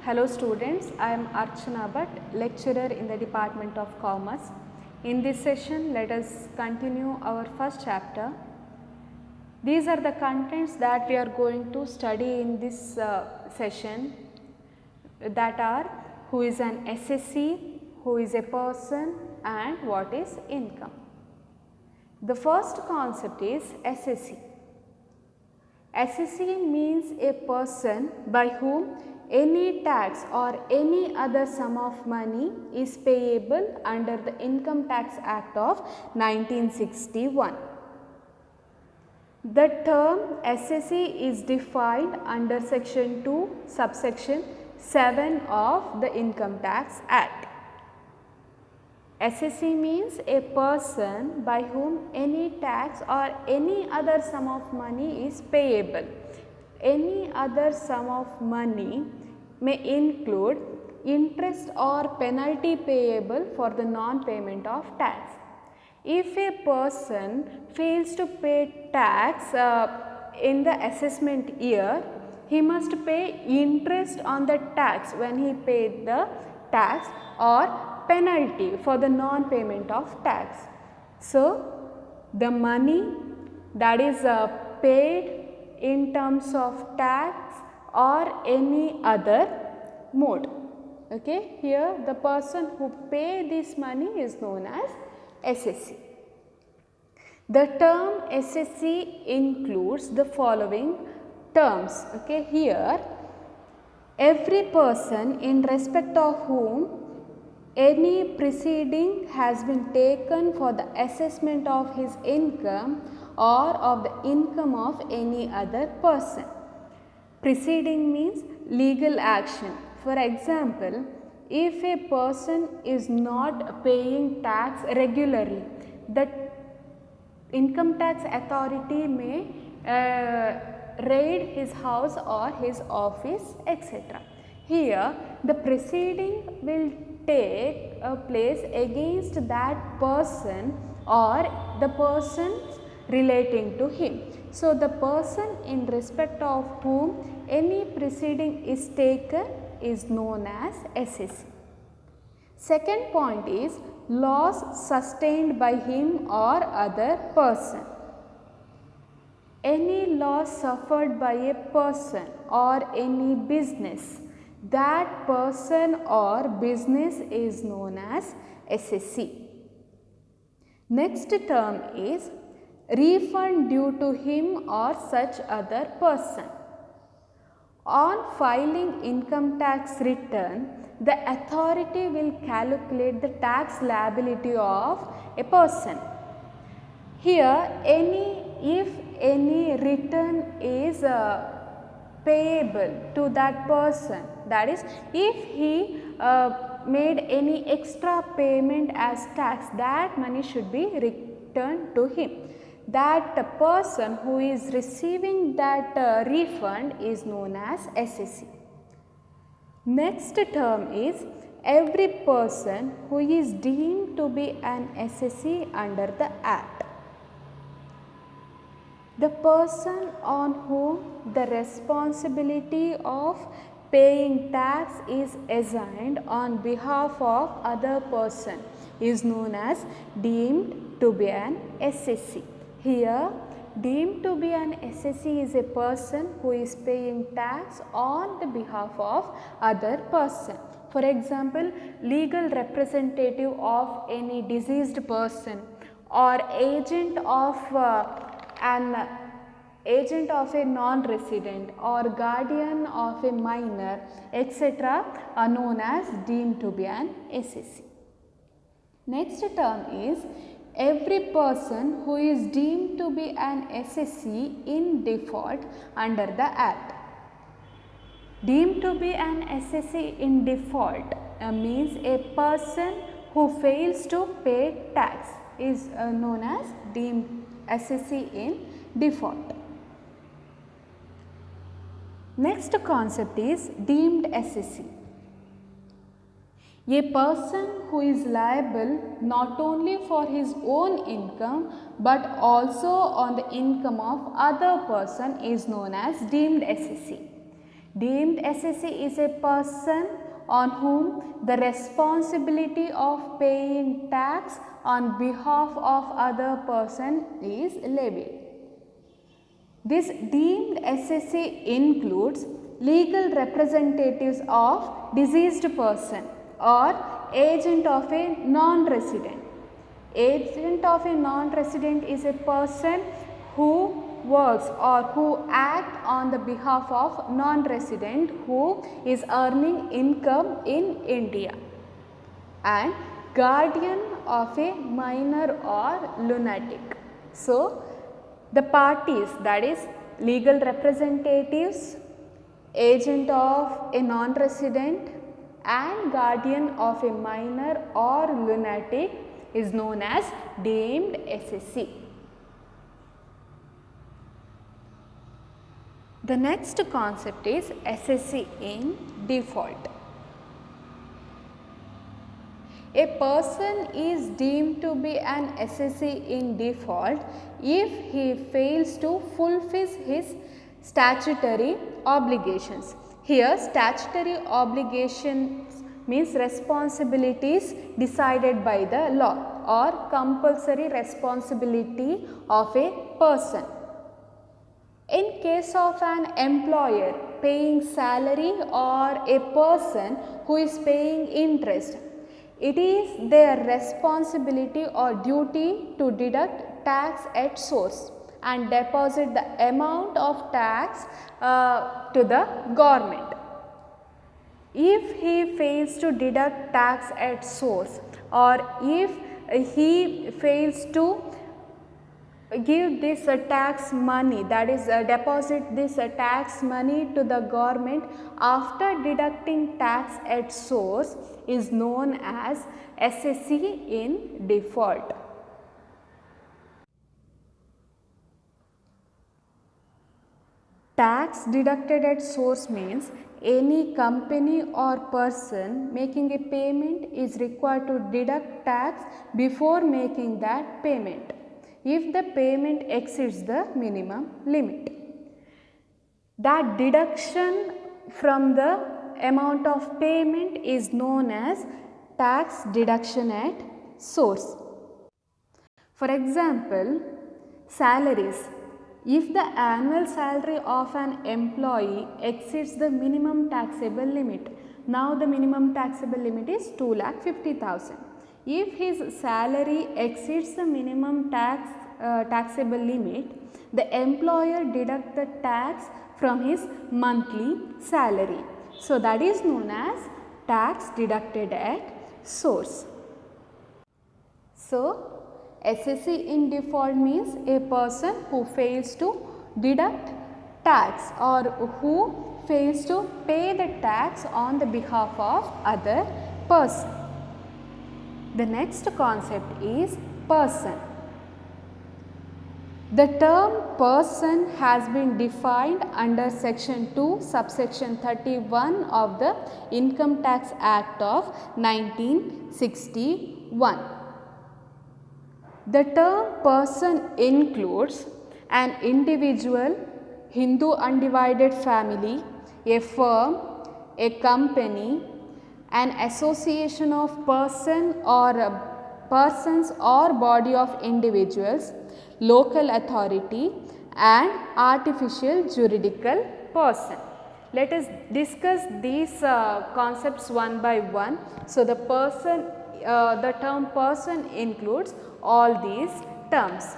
Hello students, I am Archana Bhatt, lecturer in the Department of Commerce. In this session, let us continue our first chapter. These are the contents that we are going to study in this session, that are who is an SSC, who is a person, and what is income. The first concept is SSC. SSC means a person by whom any tax or any other sum of money is payable under the Income Tax Act of 1961. The term SSC is defined under section 2 subsection 7 of the Income Tax Act. SSC means a person by whom any tax or any other sum of money is payable. Any other sum of money may include interest or penalty payable for the non-payment of tax. If a person fails to pay tax in the assessment year, he must pay interest on the tax when he paid the tax or penalty for the non-payment of tax. So, the money that is paid in terms of tax or any other mode. Okay, here the person who pay this money is known as SSC. The term SSC includes the following terms. Okay, here every person in respect of whom any proceeding has been taken for the assessment of his income or of the income of any other person. Proceeding means legal action. For example, if a person is not paying tax regularly, the income tax authority may raid his house or his office, etc. Here, the proceeding will take place against that person or the persons relating to him. So, the person in respect of whom any proceeding is taken is known as SSC. Second point is loss sustained by him or other person. Any loss suffered by a person or any business, that person or business is known as SSC. Next term is refund due to him or such other person. On filing income tax return, the authority will calculate the tax liability of a person. Here, if any return is payable to that person, that is, if he made any extra payment as tax, that money should be returned to him. That person who is receiving that refund is known as SSC. Next term is every person who is deemed to be an SSC under the Act. The person on whom the responsibility of paying tax is assigned on behalf of other person is known as deemed to be an SSC. Here, deemed to be an SSC is a person who is paying tax on the behalf of other person. For example, legal representative of any deceased person or agent of a non-resident or guardian of a minor, etc. are known as deemed to be an SSC. Next term is every person who is deemed to be an SSC in default under the Act. Deemed to be an SSC in default means a person who fails to pay tax is known as deemed SSC in default. Next concept is deemed SSC. A person who is liable not only for his own income but also on the income of other person is known as deemed SSC. Deemed SSC is a person on whom the responsibility of paying tax on behalf of other person is levied. This deemed SSC includes legal representatives of deceased person or agent of a non-resident. Agent of a non-resident is a person who works or who act on the behalf of non-resident who is earning income in India, and guardian of a minor or lunatic. So, the parties, that is legal representatives, agent of a non-resident and guardian of a minor or lunatic is known as deemed SSC. The next concept is SSC in default. A person is deemed to be an SSC in default if he fails to fulfill his statutory obligations. Here, statutory obligations means responsibilities decided by the law or compulsory responsibility of a person. In case of an employer paying salary or a person who is paying interest, it is their responsibility or duty to deduct tax at source and deposit the amount of tax to the government. If he fails to deduct tax at source, or if he fails to give this tax money, that is deposit this tax money to the government after deducting tax at source, is known as SSC in default. Tax deducted at source means any company or person making a payment is required to deduct tax before making that payment if the payment exceeds the minimum limit. That deduction from the amount of payment is known as tax deduction at source. For example, salaries. If the annual salary of an employee exceeds the minimum taxable limit, now the minimum taxable limit is 2,50,000. If his salary exceeds the minimum taxable limit, the employer deducts the tax from his monthly salary. So, that is known as tax deducted at source. So, SSC in default means a person who fails to deduct tax or who fails to pay the tax on the behalf of other person. The next concept is person. The term person has been defined under section 2 subsection 31 of the Income Tax Act of 1961. The term person includes an individual, Hindu undivided family, a firm, a company, an association of persons or body of individuals, local authority and artificial juridical person. Let us discuss these concepts one by one. So, the term person includes all these terms.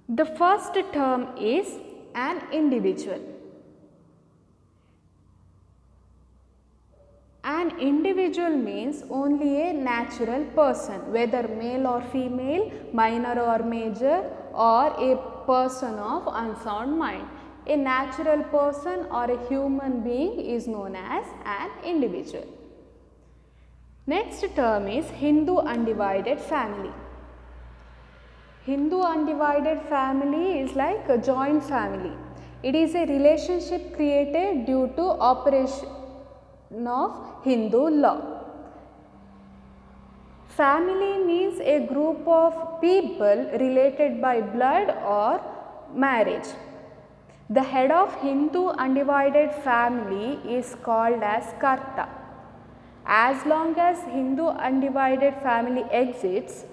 The first term is an individual. An individual means only a natural person, whether male or female, minor or major, or a person of unsound mind. A natural person or a human being is known as an individual. Next term is Hindu undivided family. Hindu undivided family is like a joint family. It is a relationship created due to operation of Hindu law. Family means a group of people related by blood or marriage. The head of Hindu undivided family is called as Karta. As long as Hindu undivided family exists,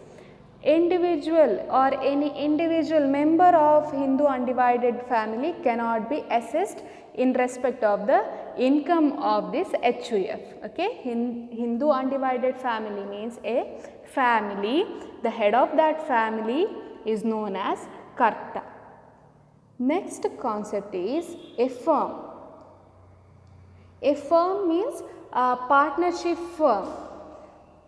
individual or any individual member of Hindu undivided family cannot be assessed in respect of the income of this HUF. Okay, Hindu undivided family means a family. The head of that family is known as Karta. Next concept is a firm. A firm means a partnership firm.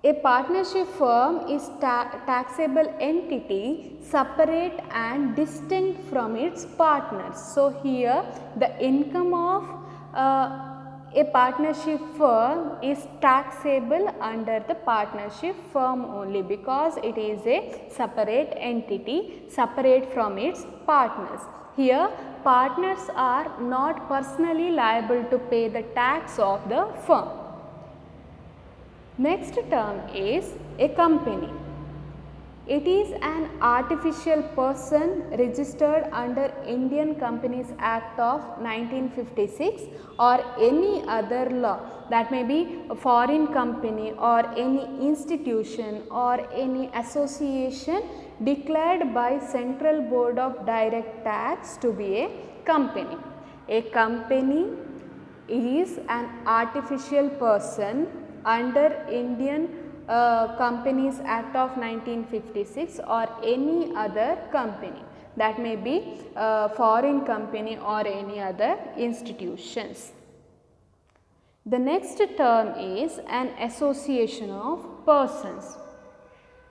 A partnership firm is taxable entity separate and distinct from its partners. So, here the income of a partnership firm is taxable under the partnership firm only, because it is a separate entity separate from its partners. Here partners are not personally liable to pay the tax of the firm. Next term is a company. It is an artificial person registered under Indian Companies Act of 1956 or any other law, that may be a foreign company or any institution or any association declared by Central Board of Direct Tax to be a company. A company is an artificial person under Indian Companies Act of 1956 or any other company, that may be foreign company or any other institutions. The next term is an association of persons.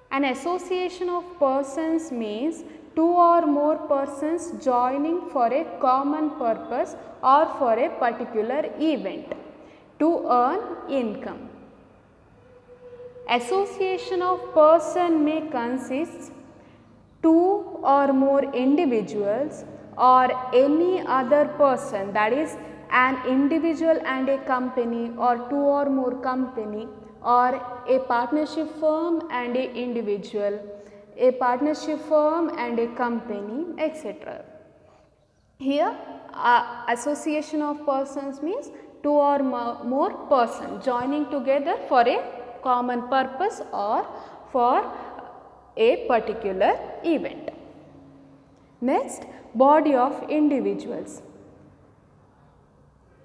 An association of persons means two or more persons joining for a common purpose or for a particular event to earn income. Association of person may consist two or more individuals or any other person, that is an individual and a company or two or more company, or a partnership firm and a individual, a partnership firm and a company, etc. Here association of persons means two or more persons joining together for a common purpose or for a particular event. Next, body of individuals.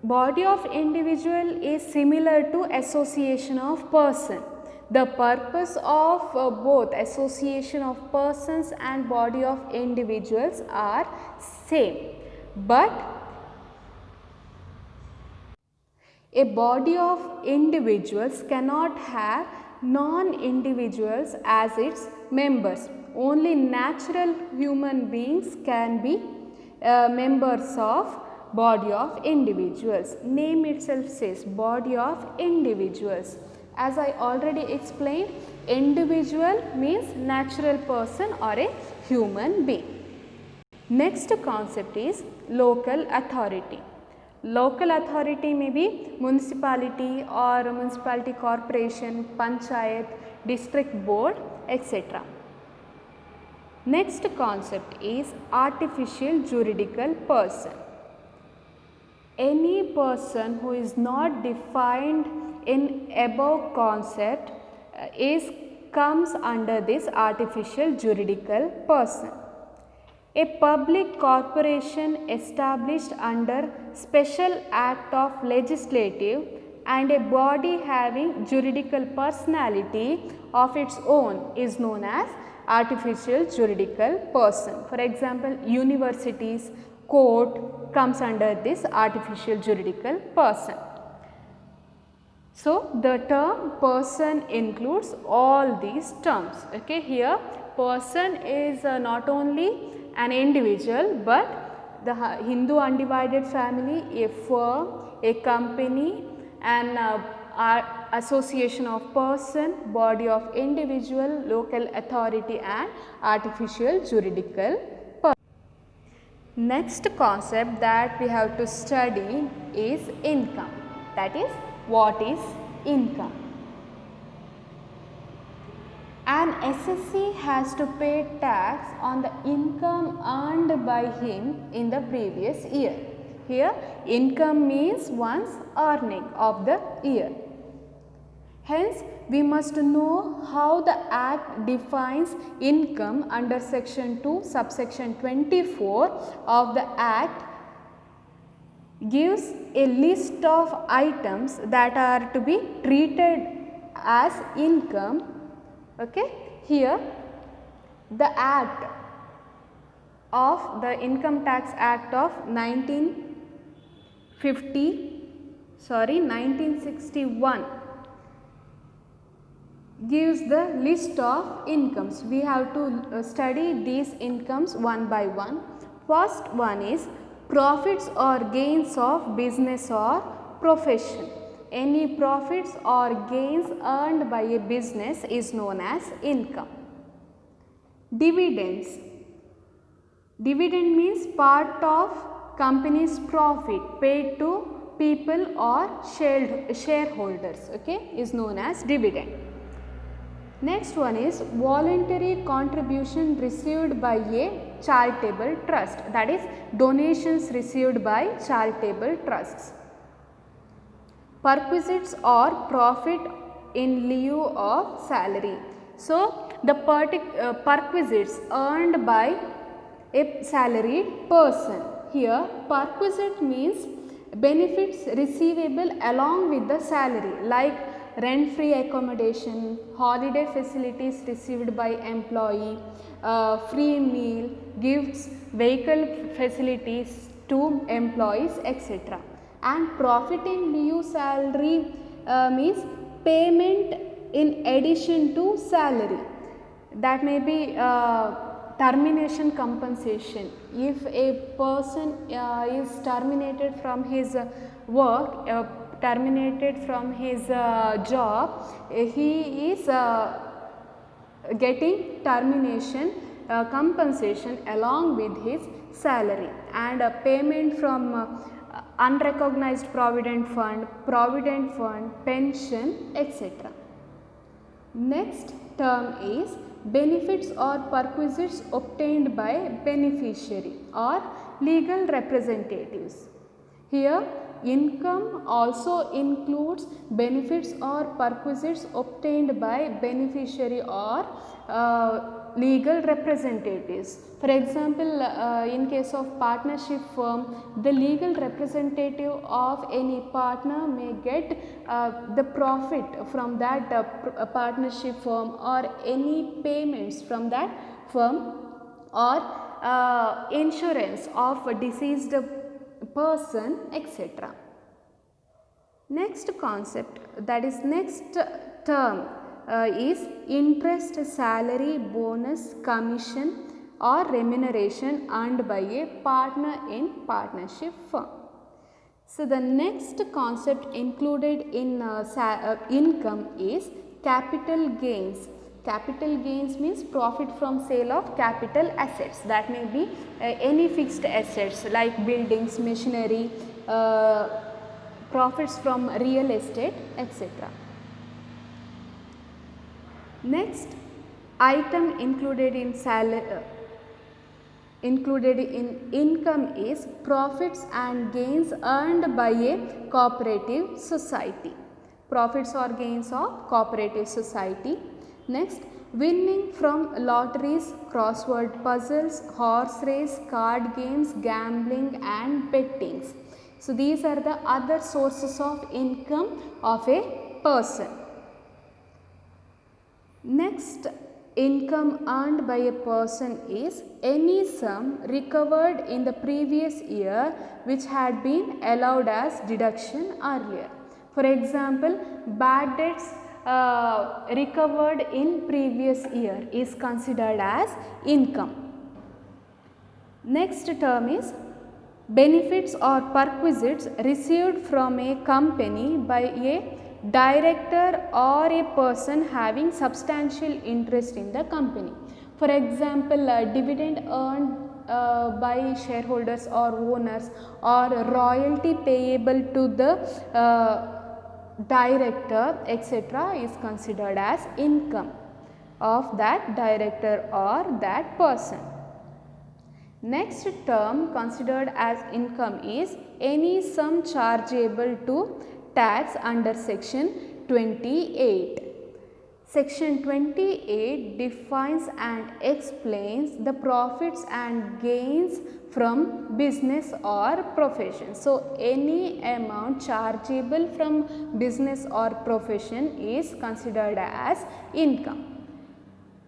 Body of individual is similar to association of person. The purpose of both association of persons and body of individuals are same, but a body of individuals cannot have non-individuals as its members. Only natural human beings can be members of body of individuals. Name itself says body of individuals. As I already explained, individual means natural person or a human being. Next concept is local authority. Local authority may be municipality or municipality corporation, panchayat, district board, etc. Next concept is artificial juridical person. Any person who is not defined in above concept comes under this artificial juridical person. A public corporation established under special act of legislative and a body having juridical personality of its own is known as artificial juridical person. For example, universities, court comes under this artificial juridical person. So, the term person includes all these terms. Okay, here person is not only an individual, but the Hindu undivided family, a firm, a company, an association of person, body of individual, local authority and artificial juridical person. Next concept that we have to study is income. That is, what is income? An assessee has to pay tax on the income earned by him in the previous year. Here income means one's earning of the year. Hence we must know how the Act defines income under section 2 subsection 24 of the Act gives a list of items that are to be treated as income. Okay. Here the Act of the Income Tax Act of 1961 gives the list of incomes. We have to study these incomes one by one. First one is profits or gains of business or profession. Any profits or gains earned by a business is known as income. Dividends. Dividend means part of company's profit paid to people or shareholders, okay, is known as dividend. Next one is voluntary contribution received by a charitable trust, that is donations received by charitable trusts. Perquisites or profit in lieu of salary. So the perquisites earned by a salaried person. Here perquisite means benefits receivable along with the salary, like rent free accommodation, holiday facilities received by employee, free meal, gifts, vehicle facilities to employees, etc. And profit in lieu salary means payment in addition to salary. That may be termination compensation. If a person is terminated from his work, terminated from his job, he is getting termination compensation along with his salary, and payment from unrecognized provident fund, pension, etc. Next term is benefits or perquisites obtained by beneficiary or legal representatives. Here income also includes benefits or perquisites obtained by beneficiary or legal representatives. For example, in case of partnership firm, the legal representative of any partner may get the profit from that partnership firm, or any payments from that firm, or insurance of a deceased person, etc. Next concept, that is next term, is interest, salary, bonus, commission or remuneration earned by a partner in partnership firm. So the next concept included in income is capital gains. Capital gains means profit from sale of capital assets. That may be any fixed assets like buildings, machinery, profits from real estate, etc. Next item included in income is profits and gains earned by a cooperative society. Profits or gains of cooperative society. Next, winning from lotteries, crossword puzzles, horse race, card games, gambling and bettings. So these are the other sources of income of a person. Next income earned by a person is any sum recovered in the previous year which had been allowed as deduction earlier. For example, bad debts recovered in previous year is considered as income. Next term is benefits or perquisites received from a company by a director or a person having substantial interest in the company. For example, dividend earned by shareholders or owners, or royalty payable to the director, etc. is considered as income. of that director or that person. Next term considered as income is any sum chargeable to tax under section 28. Section 28 defines and explains the profits and gains from business or profession. So, any amount chargeable from business or profession is considered as income.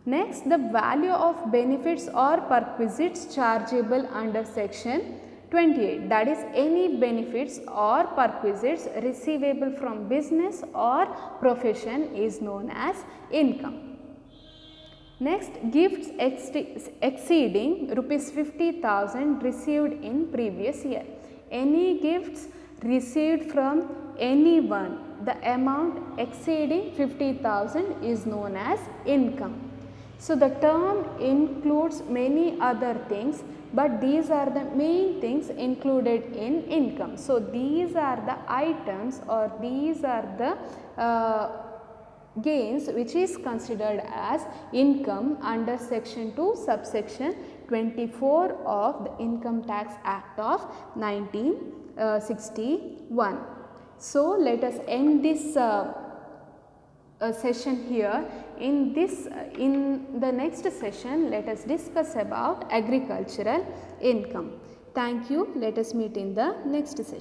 Next, the value of benefits or perquisites chargeable under section 28, that is any benefits or perquisites receivable from business or profession is known as income. Next, gifts exceeding rupees 50,000 received in previous year. Any gifts received from anyone, the amount exceeding 50,000 is known as income. So, the term includes many other things, but these are the main things included in income. So, these are the items or these are the gains which is considered as income under section 2 subsection 24 of the Income Tax Act of 1961. So, let us end this session here. In the next session, let us discuss about agricultural income. Thank you. Let us meet in the next session.